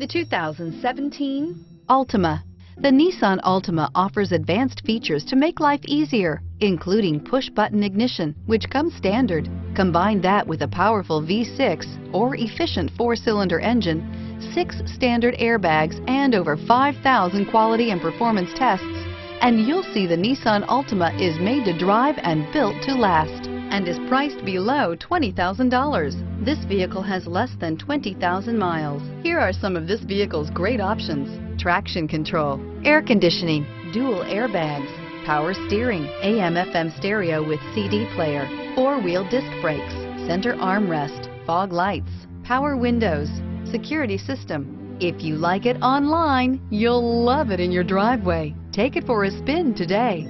The 2017 Altima. The Nissan Altima offers advanced features to make life easier, including push-button ignition, which comes standard. Combine that with a powerful V6 or efficient 4-cylinder engine, 6 standard airbags, and over 5,000 quality and performance tests, and you'll see the Nissan Altima is made to drive and built to last, and is priced below $20,000. This vehicle has less than 20,000 miles. Here are some of this vehicle's great options: traction control, air conditioning, dual airbags, power steering, AM/FM stereo with CD player, 4-wheel disc brakes, center armrest, fog lights, power windows, security system. If you like it online, you'll love it in your driveway. Take it for a spin today.